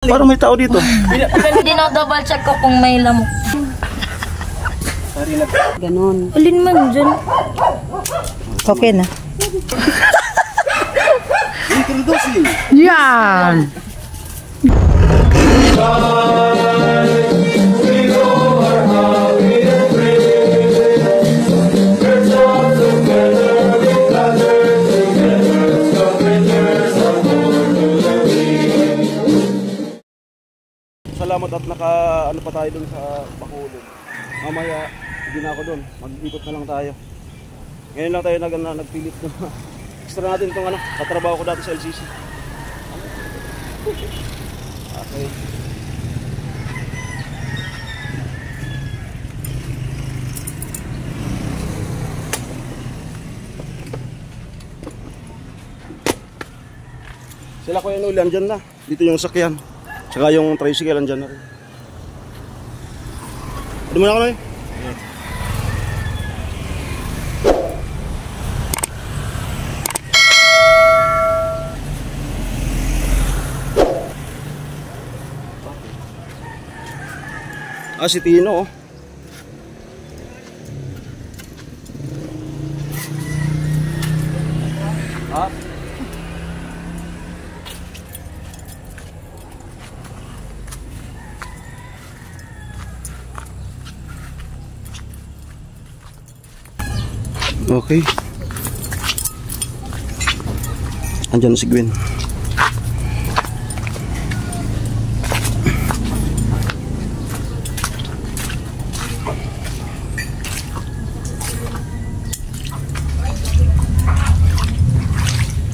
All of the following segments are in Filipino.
Parang may tao dito. Dinodouble check ko kung may lamok. Ganon. Alin man dyan. Okay na. Yan! Salamat at ano pa tayo dun sa Bacolod. Mamaya hindi na ako dun, mag-ikot na lang tayo. Ngayon lang tayo nagpilit na extra natin itong katrabaho ko dati sa LCC. Okay. Sila ko yung ulan dyan na. Dito yung sakyan. Tsaka yung tricycle andyan na rin. Ano muna ka na eh? Si Tino oh. Okay. Andyan si Gwen.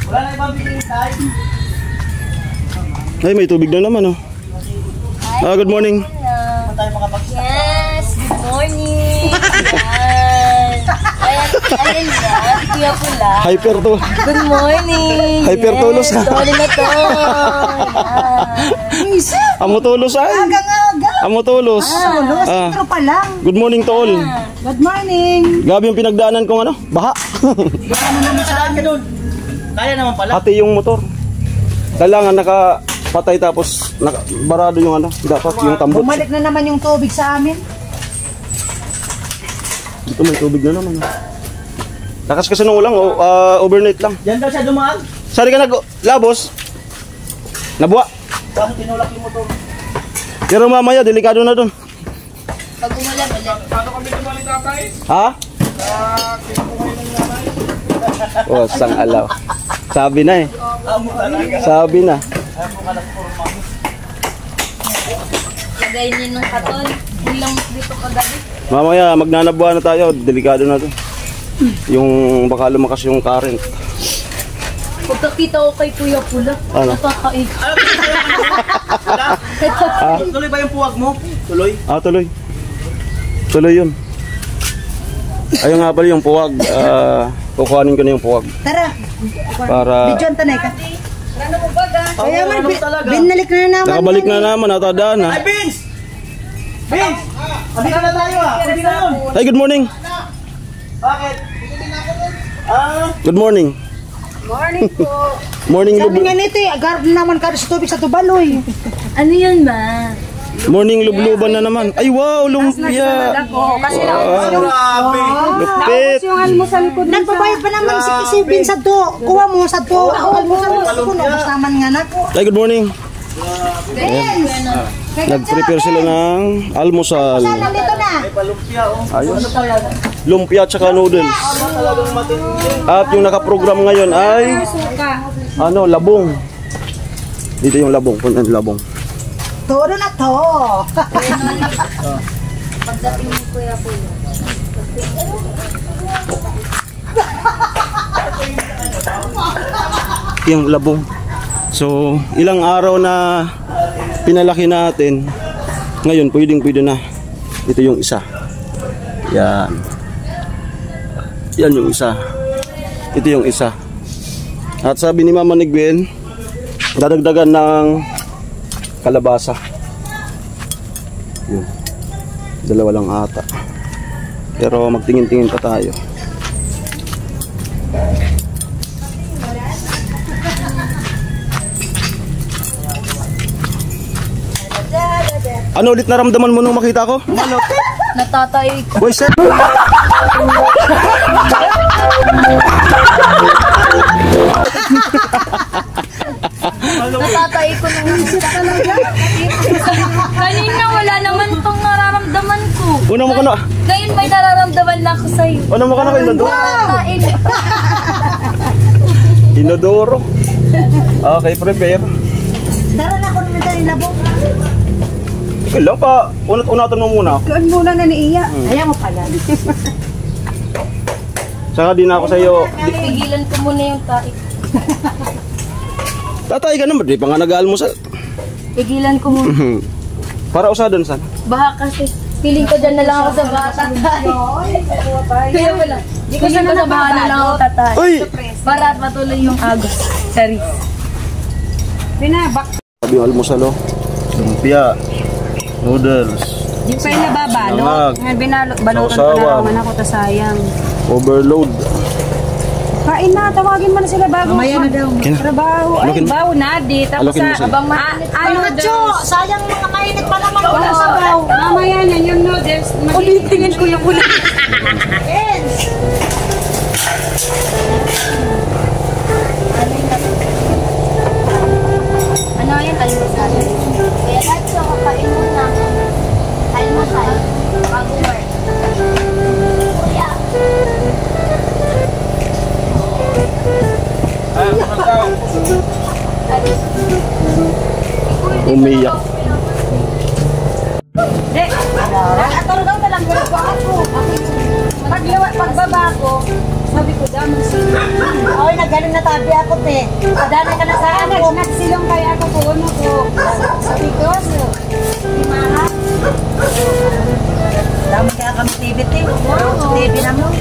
Wala na ibang bigay tayo. Ay, may tubig na naman oh. Good morning. Yes, good morning. Ayun yan, kuya pula. Hyper to. Good morning. Hyper tulos ha. Tuloy na to. Amo tulos ay. Amo tulos. Pero pa lang. Good morning to all. Good morning. Gabi yung pinagdaanan kong baha. Ano naman saan ka doon? Kaya naman pala. Hati yung motor. Kailangan nakapatay tapos barado yung dapat yung tambot. Bumalik na naman yung tubig sa amin. Dito may tubig na naman. Lakas kasi nung ulang, overnight lang. Diyan daw siya dumaan. Sari ka labos. Nabuwa. Paano tinulak yung motor? Pero mamaya, delikado na dun. Pag umulan ulit. Paano kami dumali tatay? Ha? Kinukuha ng nanay. Oh, sang alaw. Sabi na eh. Amo talaga. Sabi na. Amo ka lang puro mami. Lagay niyo ng katon. Ilang dito kagabi. Mamaya, magnanabuhan na tayo. Delikado na to. Yung baka lumakas yung current. Pagkakita ko kay Kuya Pula, nakakaig. Tuloy ba yung puwag mo? Tuloy? Tuloy. Tuloy yun. Ayun nga pala yung puwag. Kukuhanin ko na yung puwag. Tara. Para... Bidyan tanay ka. Ano mo baga? Kaya man, binalik na naman. Nakabalik na naman, natadaan ha. Ay, Vince! Vince! Halika na tayo ah. Pwede na yun. Hey, good morning. Bakit? Good morning. Morning po. Morning, Sabi nga nito agar naman ka sa tubig sa tubaloy. Ano yan ba? morning lubluban na naman. Ay wow, lumpia. Kasi Grabe. Lupit. yung almusal ko. Nagbabayad pa naman si Kisibin sa to. Kuha mo sa to. Almusal ko. Nabas naman nga na ko. Hey, good morning. Nag-prepare sila ng almusal. Nandito na. May palumpia oh. Ayos. Ano pa yan? Lumpia at saka noodles. Talagang matindi. At yung nakaprogram ngayon ay labong. Dito yung labong, punta yung labong. Todo na to. Pagdating ni Kuya Pula. Yung labong. So, ilang araw na pinalaki natin. Ngayon, pwede na. Ito yung isa. Yan. Yan yung isa. Ito yung isa. At sabi ni Mama ni Gwen, dadagdagan ng kalabasa. Yun. Dalawa lang ata. Pero magtingin-tingin pa tayo. Ano ulit naramdaman mo nung makita ko? Natatay ko. Boy, sir. Natatay ko nung nakita talaga. Kanina wala naman tong nararamdaman ko. Una mo ka na. Ngayon may nararamdaman na ako sa'yo. Una mo ka na kay Inodoro. Nakain. Inodoro. Okay, prepare. Tara na ako naman tayo labong. Okay lang pa. Unat-unatan mo muna. Doon muna na ni Iya. Ayaw mo pala. Saka din ako sa'yo. Pigilan ko muna yung taik. Tatay ka naman. Di pa nga nag-almusal. Pigilan ko muna. Para usadon san. Baka kasi feeling ko dyan na lang ako sa bata. Kaya wala. Feeling ko sa baka na lang ako tatay. Uy! Para at matuloy yung agos. Sorry. Binabak. Sabi yung almusal oh. Lumpia. Noodles. Yung pa yung nababalot. Langag. Ngayon balutan ko Sausawan. na naman ako, ta sayang. Overload. Kain na, tawagin mo na sila bago. Mamaya na daw. Kina. Trabaho. Ay, Alokin. bawo na, di. Tapos Alokin mo sila. abang ano, sayang mga mainit pa naman. Wala sa bawo. Mamaya na, yung noodles. Ulitingin ko yung ulit. Ano yan? Almusal. Kaya lahat siya kakain muna. Almusal. Bago work. Kuya. Umiyak. Atoro daw talaga ko ako. Pagbaba ko, sabi ko damang silong. Ay, naggaling na tabi ako, te. Padala ka na sa ako. Nagsilong kaya ako po, ano ko. Sabi ko, di maha. Dami kaya kami TV, te. TV namin.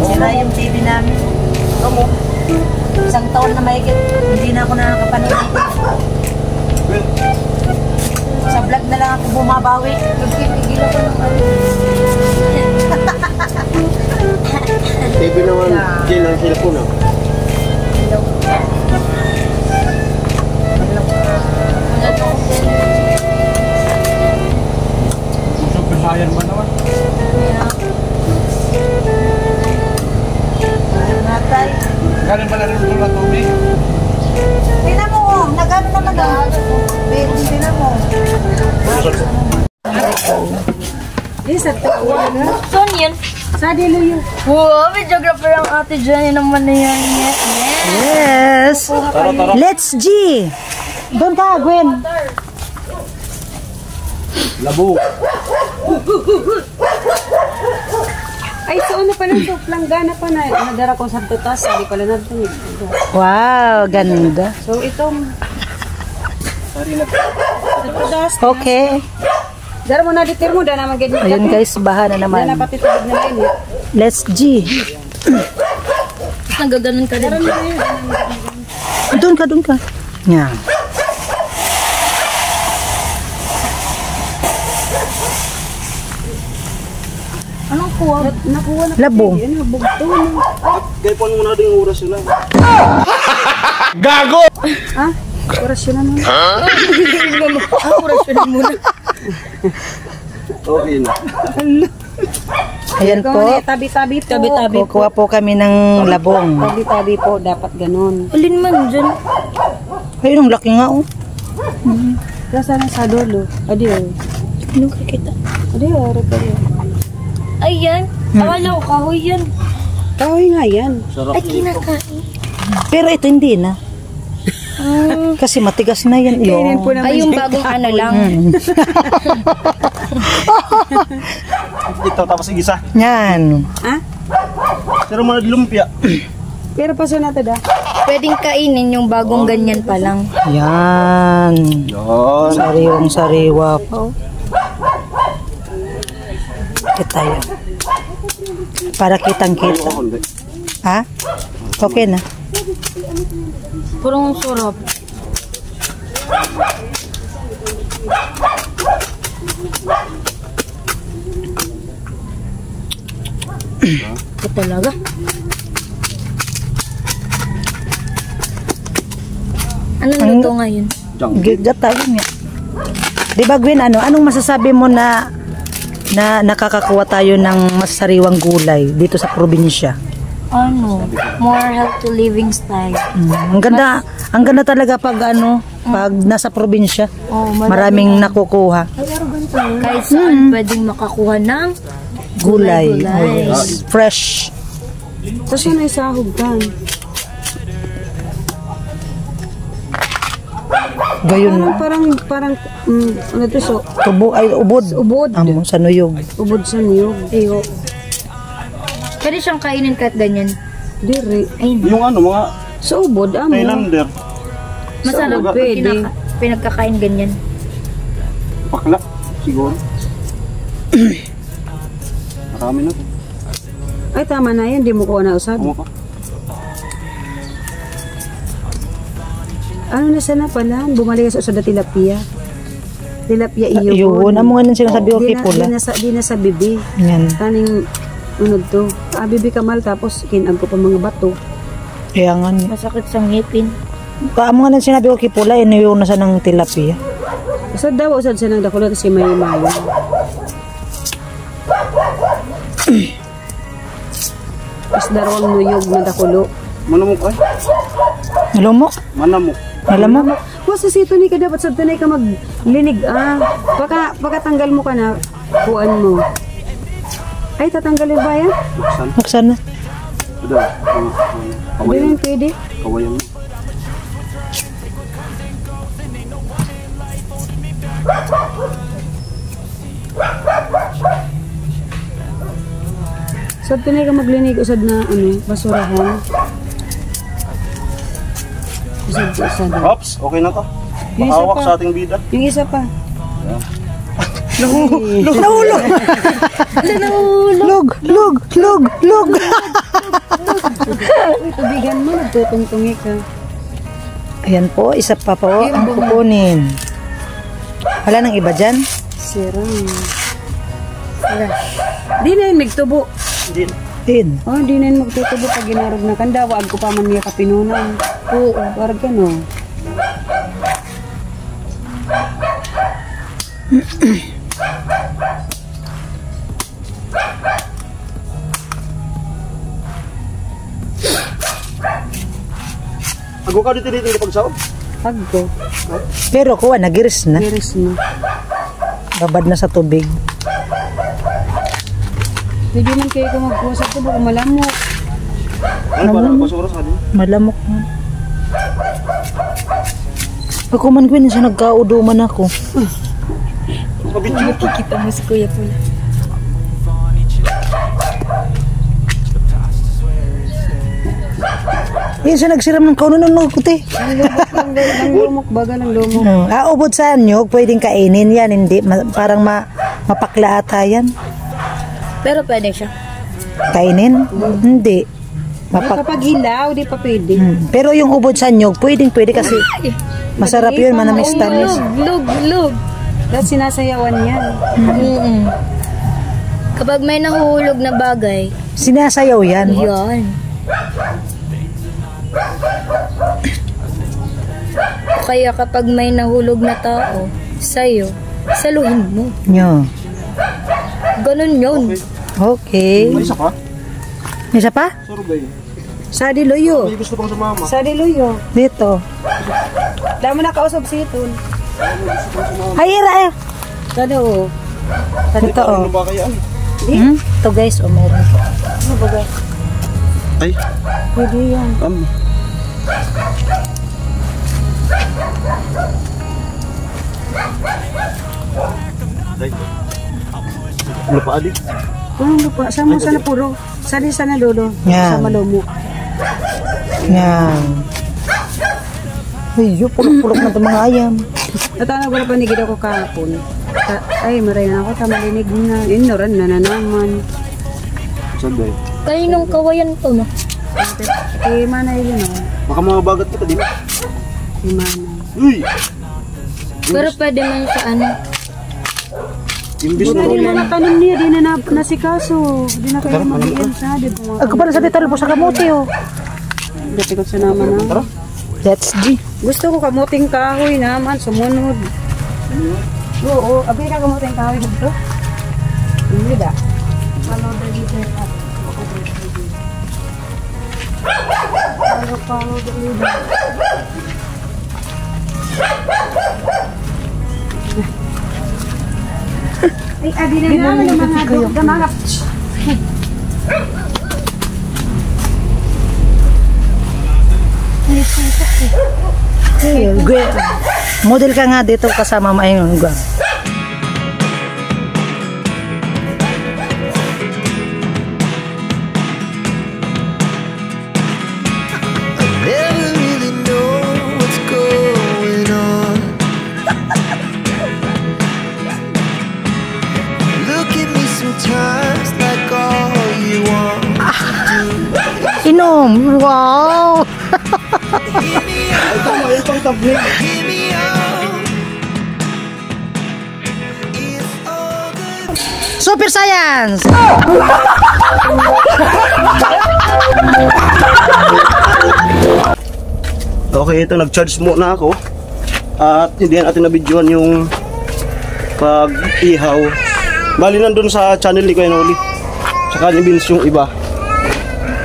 Sira yung TV namin. Isang taon na mahigit, hindi na ako nakakapanood dito. Sa vlog na lang ako bumabawi. Nagpipigil ako ng ano. TV naman. Diyan ang cellphone ah. Wala pa akong Sayang ba naman? Natay. Galing ba na rin ito na tubig? Tingnan mo, nag-ano naman na. Tingnan mo. Isa to. Saan yan? Sa dilo yun. Wow, videographer ang ate Jenny naman na yan. Yes. Let's G. Doon ka, Gwen. Labo. Ay, so ano pala ito? Planggana pa na. Nadara ko sa tutas. Sabi pala na ito. Wow, ganda. So, itong... Okay. Dara mo na ditir mo. Dara naman ganyan. Ayun guys, baha na Dara naman. pati tubig na yun. Let's G. Nagaganon ka din. Doon ka, doon ka. Yan. Anong kuha? Nakuha na. Labong. Ano, bugto. Kaya po muna din oras yun lang. Ha? Orasyon na naman. Ako rasyon muna. Okay na. Ayan po. Tabi-tabi po. Tabi-tabi. Kukuha po kami ng labong. Tabi-tabi po. Dapat ganun. Alin man dyan. Ayun, ang laki nga oh. Kasa na sa dulo. Adiyo. Anong kakita? Adiyo. Adiyo. Ayan. Akala ko kahoy yan. Kahoy nga yan. Ay, kinakain. Pero ito hindi na. Kasi matigas na yan. Kainin po naman. Ay, yung bagong ano lang. Ito tapos igisa. Yan. Ha? Pero mga lumpia. Pero pa sa natin ah. Pwedeng kainin yung bagong ganyan pa lang. Yan. Yan. Sariwang sariwa po. Kita yan. Para kitang kita. Ha? Okay na. Purong surap. Ito talaga. Anong luto ngayon? Gatawin nga. Di ba Gwen, anong masasabi mo na nakakakuha tayo ng masariwang gulay dito sa probinsya? More healthy living style. Ang ganda talaga pag pag nasa probinsya. Maraming nakukuha. Kahit saan pwedeng makakuha ng Gulay. gulay. Fresh. Tapos yun ay sahog ka. Gayon na. Parang, ano to, so, Tubo ay ubod. ubod. Amo sa nuyog. Ubod sa niyog. Ayo. Pwede siyang kainin kahit ganyan. Diri. Yung mga Sa ubod, Thailander. Masarap Sa pwede. pinagkakain ganyan. Pakla, siguro. Marami na to. Ay, tama na yan. Di mo ko na usad. Tama ka. Ano na sana pala? Bumalik sa usad na tilapia. Tilapia iyo. Yun, amo nga nang sinasabi ko pula. Di na sa bibi. Yan. Kaning unod to. Bibi kamal tapos kinag ko pa mga bato. Kaya nga. Masakit sa ngipin. Amo nga nang sinabi ko pula, iniyo na sa ng tilapia. Usad daw, usad siya ng dakulo kasi may mayo. Tapos darawang nuyog na dakulo. Manamok ay. Nalumok? Manamok. Nalamok? Huwag sa sito ni ka dapat sa tunay ka maglinig. Pagkatanggal mo ka na, kuan mo. Ay, tatanggalin ba yan? Buksan. Buksan na. Ito. Hindi rin pwede. Kawayan mo. Sa tunay ka maglinig, usad na basurahan. Usad. Ops, okay na to. Yung isa Mahawak pa. sa ating bida. Yung isa pa. Nahulog! Lug! Uy, tubigan mo, nagtutungtungi ka. Ayan po, isa pa po ang kukunin. Wala nang iba dyan? Sirang. Di na yun magtubo. Din. Oh, di na yun magtutubo pag ginarog na kanda. Wag ko pa man niya kapinunan. Oo, warag ka no. Ago ka dito yung pagsaob. Pagko. Pero kuha, nagiris na. Iris mo. Babad na sa tubig. Pwede man kayo ka magpusa ito. Baka malamok. Ano ba na pasura sa atin? Malamok na. Ako man Gwen, siya nagkauduman ako. Kabidyo. Nakikita mo si Kuya Pula. Yan siya nagsiram ng kaununan ng kuti. Ang lumok, baga ng lumok. Ubod sa anyog, pwedeng kainin yan. Hindi, parang mapakla ata yan. Pero pwede siya. Kainin? Hindi. Kapag hilaw, di pa pwede. Pero yung ubod sa anyog, pwede kasi masarap yun, manamis-tamis. Lug. Dahil sinasayawan yan. Kapag may nahuhulog na bagay, Sinasayaw yan. yan. Kaya kapag may nahulog na tao sa'yo, saluhin mo. Nyo. Ganun yun. Okay. May isa pa? May isa pa? Survey. Sa diluyo. May gusto pang sumama. Sa diluyo. Dito. Dahil mo nakausap si Itun. Ay, ira. Sa do. Ito, oh. Ano ba kaya? Ito guys, meron po. Ano ba ba? Ay. Pwede yan. Ay. Lupa adik. Anong lupa? Saan mo sana puro? Saan sana lolo? Yan. Sa malomo. Yan. Ay, pulok-pulok na ito mga ayam. Natawag ko na panigid ako kahapon. Ay, maray na ako. Tamalinig na. Inoran na naman. Survey. Kaninong kawayan to, no? Eh, mana yun o. Baka mga bagat kita din. Eh, mana. Uy! Pero pwede man sa ano. Imbis na Di yan. na natanim niya. Di na nasikaso. Di na kayo mag-iyan sa. Di ba? Ako pala sa dito, sa kamuti, oh. Dati ko sa naman na. Tara. Let's G. Gusto ko kamuting kahoy naman, sumunod. Oo, abi ka kamuting kahoy dito. Hindi da. Follow the leader up. Follow the leader. Ay, abi na naman ang mga dog na mga... Model ka nga dito kasama maayong lugar. Never really know what's going on. Look at me sometimes like all you want Inom! Wow! Give me all. It's all good. Super Science! Okay, ito nag-charge muna ako. At hindi natin na-videoan yung pag-ihaw. Bali nandun sa channel ni Kuya Noli. Tsaka ni Vince yung iba.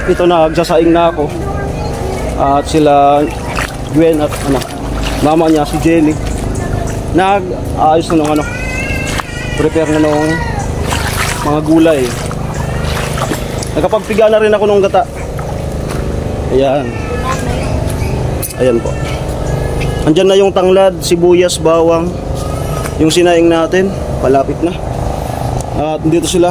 Ito nagsasaing na ako. At sila Gwen at mama niya si Jenny nag-ayos na nung prepare na nung mga gulay. Nakapagpiga na rin ako nung gata. Ayan. Ayan po. Andyan na yung tanglad, sibuyas, bawang. Yung sinaing natin, palapit na. At dito sila.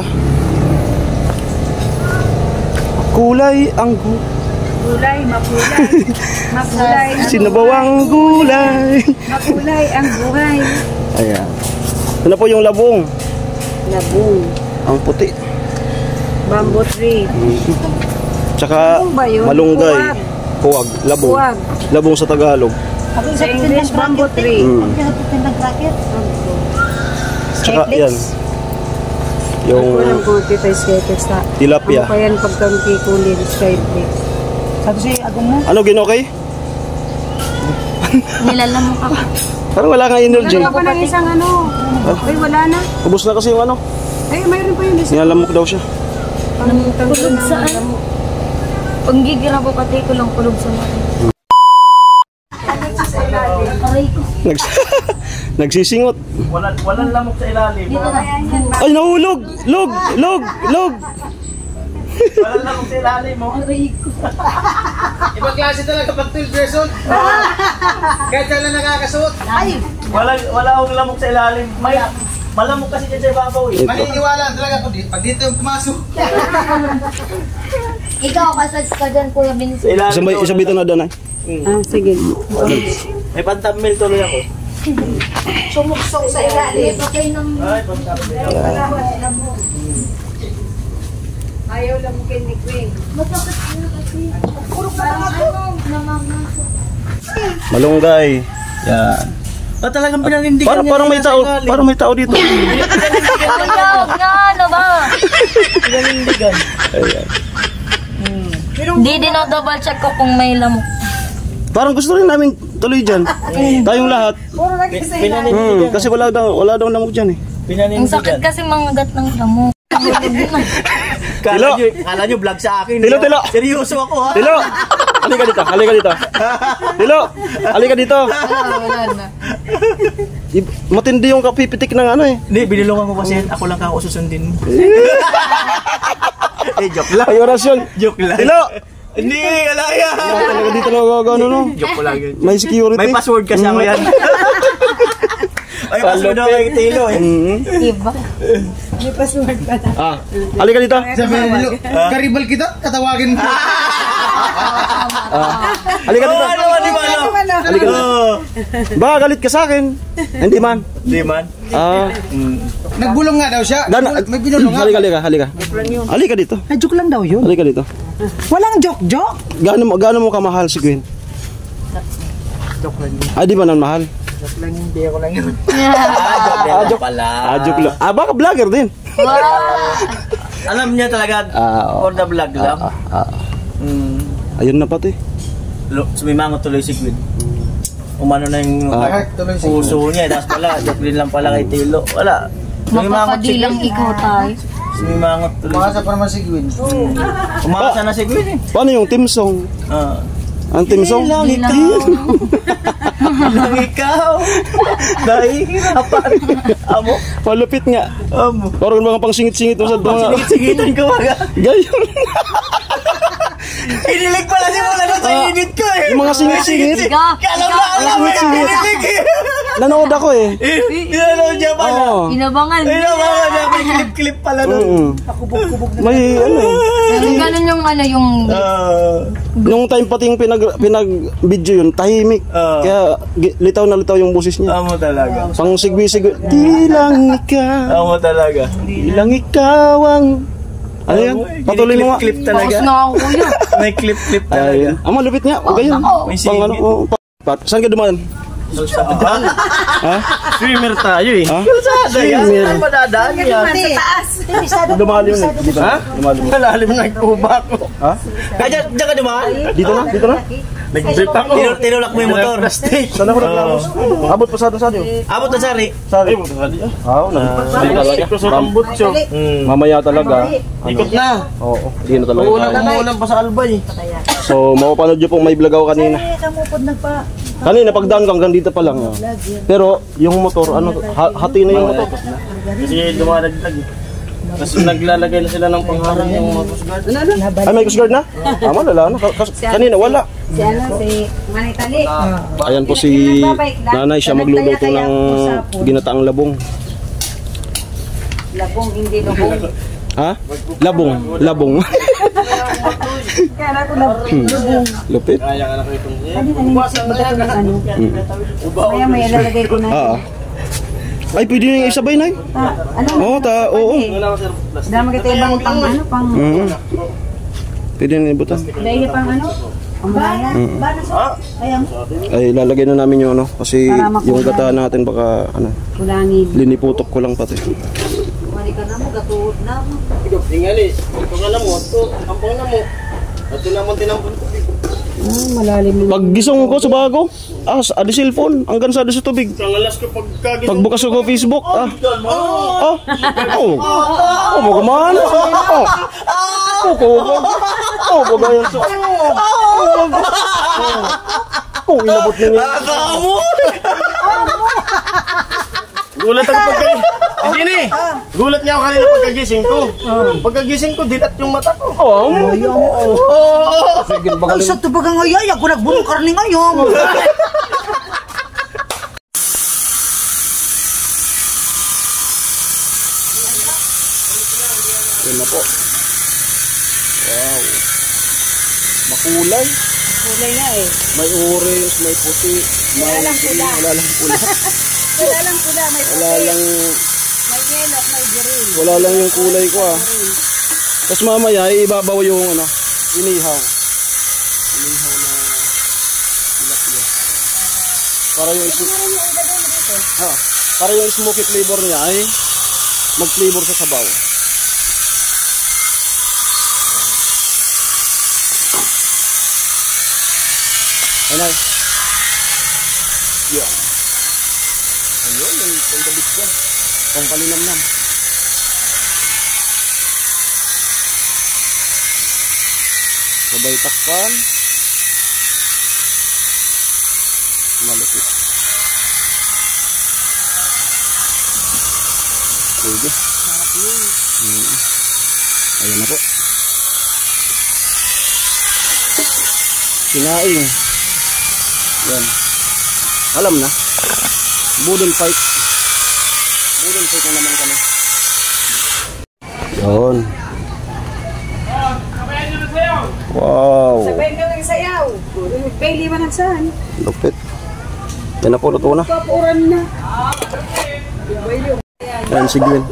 Kulay ang Gulay, mapulay. Mapulay. sinabawang gulay. Mapulay ang buhay. Ayan. Ano po yung labong? Labong. Ang puti. Bamboo tree. Tsaka Labong ba yun? malunggay. Huwag. Labong. Huwag. Labong sa Tagalog. Sa English, bamboo tree. Tsaka yan. Yung Walang kunti tayo skatex na. tilapia. Ano pa yan pagkang kikulin, skatex. Sabi siya, agong mo. Ano ginokay? Nilalamok ako. Parang wala kang energy. Wala pa ng isang ano. Ay, wala na. Ubus na kasi yung Ay, mayroon pa yung isa. Nilalamok daw siya. Kulog saan? Pag gigira ko kati ko lang kulog sa mga. Aray ko. Nagsisingot. Walang lamok sa ilalim. Dito na. Ay, nahulog! Log! Log! Log! Walang lamok sa ilalim mo. Aray ko. Ibang klase talaga pag 12 years old. Kahit saan na nakakasuot. Wala akong lamok sa ilalim. May malamok kasi dyan sa ibabaw eh. Ito. Maniniwala talaga ako pag dito yung pumasok. Ikaw, kasad ka dyan, Kuya Vince. Isang bito na doon ay. Ah, sige. May pantamil tuloy ako. Sumuksok sa ilalim. Okay nang... Ay, pantamil. Ayaw lang mo ni Queen. Masakit na kasi. Puro ka lang ako. Namamasok. Malunggay. Yan. Talagang pinanindigan Parang may tao, parang may tao dito. Kuya, nga, ano ba? Pinanindigan. Ayan. Hindi dinodouble check ko kung may lamok. Parang gusto rin namin tuloy dyan. Tayong lahat. Puro lagi sa ilalim. Kasi wala daw lamok dyan eh. Ang sakit kasi mangagat ng lamok. Tilo! Kala nyo vlog sa akin. Tilo, tilo! Seryoso ako ha. Tilo! Halika dito, halika dito. Tilo! Halika dito. Matindi yung kapipitik ng ano eh. Hindi, binilungan ko kasi ako lang ako susundin mo. Joke lang. Ay, orasyon. Joke lang. Tilo! Hindi, alaya. Talaga dito na gagano no. Joke ko lang yun. May security. May password kasi ako yan. May password ako kay Tilo eh. Diba? May password pa na. Halika dito. Sabihin nilo, karibal kita, tatawagin mo. Halika dito. Di ba ano? Halika dito. Ba, galit ka sa akin. Hindi man. Di man. Nagbulong nga daw siya. May binulong nga. Halika. Halika dito. Ay, joke lang daw yun. Halika dito. Walang joke-joke. Gaano mo kamahal si Gwen? Joke lang yun. Di ba nan mahal? Joke lang yun. Hindi ako lang yun. Joke pala. Joke lang. Baka vlogger din. Alam niya talaga for the vlog lang. Ayun na pati. sumimangot tuloy si Gwen. Umano na yung puso niya, tapos pala, Jacqueline lang pala kay Tilo. Wala. Mapapadilang ikaw tayo. Sumimangot tuloy. Umasa pa naman si Gwen. Umasa na si Gwen eh. Paano yung team song? Ang team song? Ilang ikaw. Nahihirapan. Amo. Palupit nga. Parang mga pang singit-singit mo sa mga. Singit-singitan ko mga. Gayon. Inilig pala si Mula na sa init ko eh. Yung mga singit-singit. Alam mo eh. Inilig eh. Nanood ako eh. Nanood niya pala. Inabangan. Inabangan niya. May clip-clip pala nun. May ano eh. Ganun yung yung... Nung time pati yung pinag-video yun, tahimik. Kaya litaw na litaw yung boses niya. Amo talaga. Pang sigwi-sigwi. Di lang ikaw. Amo talaga. Di lang ikaw ang... Ano yan? Patuloy mo nga. Clip talaga. Bakos na ako kuya. May clip talaga. Ang malupit nga. O gayon. May Pang ano. Saan ka dumaan? Ha? Swimmer tayo eh. Ha? Swimmer. Saan madadaan yan? Dumalim na. Ha? Malalim na nagkuba ko. Ha? Kaya dyan ka dumaan? Dito na? Dito na? Nag-drip ako. Tinulak mo yung motor. Saan ako naglamos? Abot pa sa atin. Abot na sari. Sari. Mamaya talaga. Ikot na. Oo. Hindi na talaga. Umuulan pa sa Albay. So, mapapanood nyo pong may vlog ako kanina. Kanina, pagdaan ko hanggang dito pa lang. Pero, yung motor, hati na yung motor. Kasi dumadagdag eh. Tapos naglalagay na sila ng pangharang yung mga Coast Guard. Ay, may Coast Guard na? Wala na. Kanina, wala. Si Manitali. Ayan po si nanay, siya magluluto ng ginataang labong. Labong, hindi labong. Ha? Labong. Kaya ako labong. Lupit. Kaya may ilalagay ko na. Ay, pwede nyo yung isabay na Oo. Dama kita ibang pang Pwede nyo ibutan. Dahil pang ang bayan. Ay, lalagay na namin yung kasi yung gata natin baka Kulangin. liniputok ko lang pati. Mali ka na mo, gatuod na mo. Ikaw, tingali. Ito ka na mo. Ito, ampang na mo. Ito naman tinampun ko. Malalim mo. Pag gisong ko sa bago, adi cellphone, hanggang sa adi sa tubig. Sangalas ko pagkagising. Pagbukas ko Facebook, mo kumana. Bagayan sa. Inabot niya. Gulat ako pagkagising. Hindi gulat niya ako kanina pagkagising ko. Pagkagising ko, dilat yung mata ko. Ay, sa tubagang ayay, ako nagbunong karni ngayon. Yan na po. Wow. Makulay. Kulay nga eh. May orange, may puti, may green, wala lang pula. Wala lang pula, may puti. Wala lang, May yellow, may green. wala lang yung kulay ko Tapos mamaya ibabaw yung inihaw. Inihaw na tilapia. Para yung smoky flavor niya ay mag-flavor sa sabaw. Ano? Yan. Ayun, yung dabit dyan. Pang palinamnam. Sabay takpan. Malapit. Pwede. Ayan na po. Sinaing. Yan. Alam na. Budol fight. Budol fight na naman kami. Yun. Wow. Sabay ka nagsayaw. Pili mo nagsahan. Lupit. Yan na po, luto na. Papuran na. Yan si Gwen.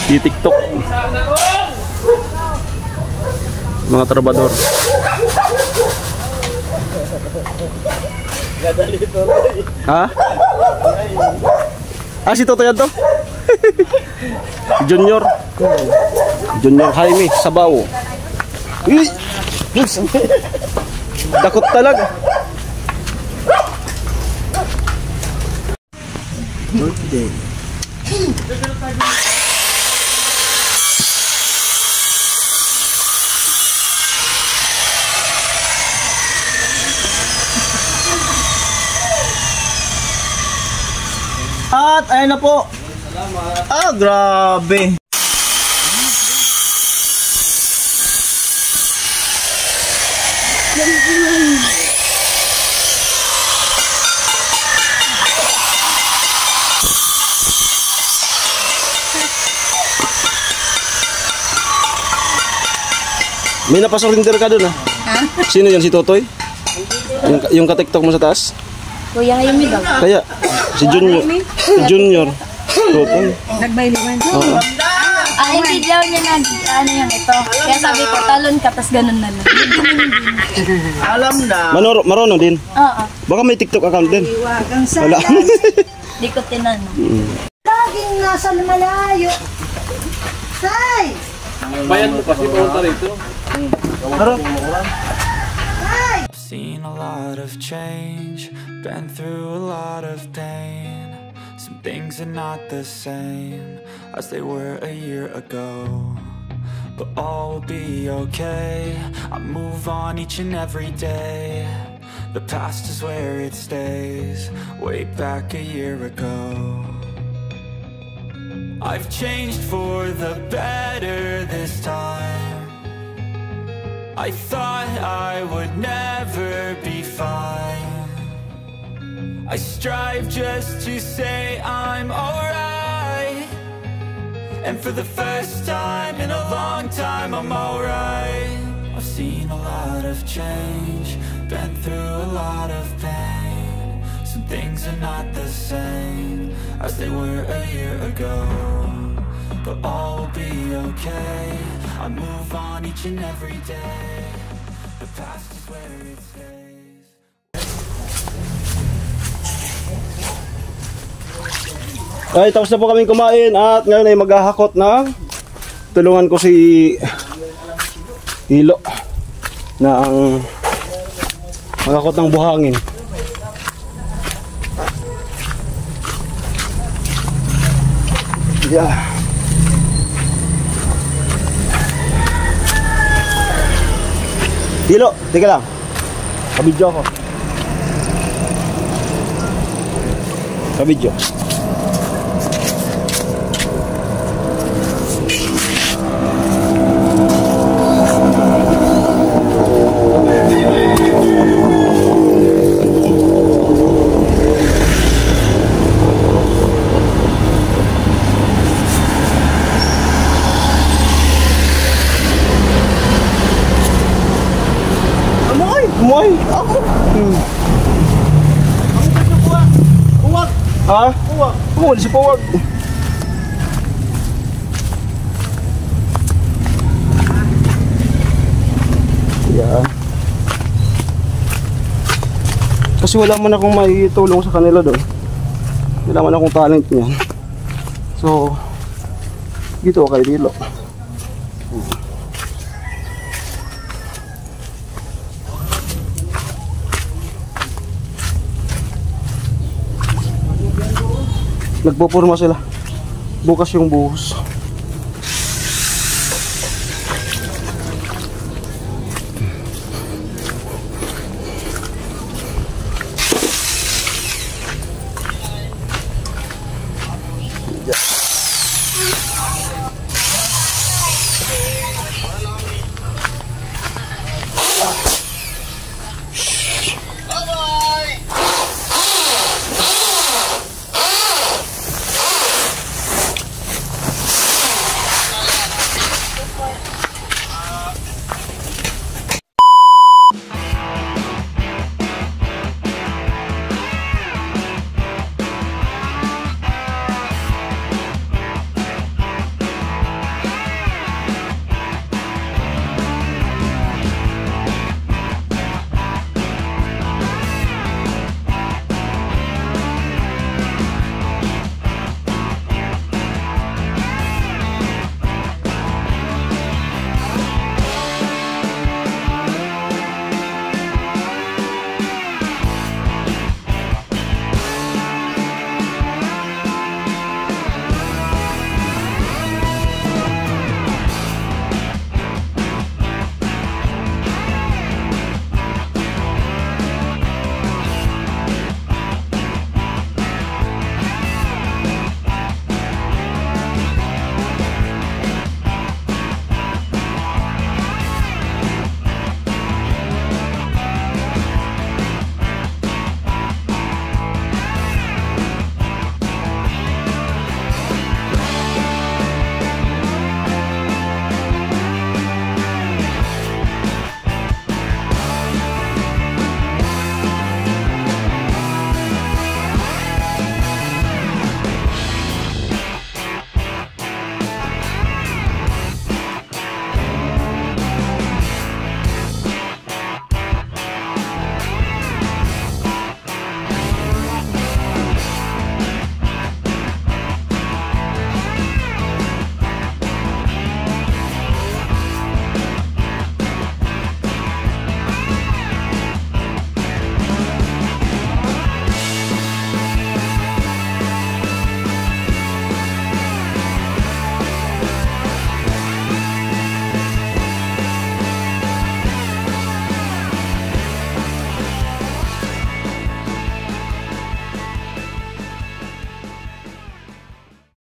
Di TikTok. Mga trabador. Ha? Si Toto yan to? Junior Jaime Sabaw. Dakot talaga. Birthday. At ayun na po. Ah, grabe. May napasurinder ka dun, ah. Sino yan, si Totoy? Yung ka-TikTok mo sa taas? Kuya ngayon mi daw. Kaya, si Junior. Si Junior. Totoy. Nagbayliwan. Oo. Hindi daw niya ano yung ito. Kaya sabi ko, talon ka, tas ganun na lang. Alam na. Marunong din. Oo. Baka may TikTok account din. Wagang Wala. sayang. Di ko tinanong. Laging nasa malayo. Tay! I've seen a lot of change, been through a lot of pain. Some things are not the same as they were a year ago, but all will be okay. I move on each and every day. The past is where it stays, way back a year ago. I've changed for the better this time. I thought I would never be fine. I strive just to say I'm alright, and for the first time in a long time I'm alright. I've seen a lot of change, been through a lot of pain. Some things are not the same as they were a year ago, but all will be okay. I move on each and every day. The past is where it stays. Ay, tapos na po kaming kumain at ngayon ay maghahakot ng tulungan ko si Hilo na ang maghahakot ng buhangin. Yeah. Hilo, teka lang. Kabidyo ako. Kabidyo. Moy, ako. Uwag. Ha? Uwag. Uwag, si Puwag. Yan. Kasi wala man akong maitulong sa kanila doon. Wala man akong talent niyan. So, dito kay Dilo. Nagpupurma sila. Bukas yung buhos.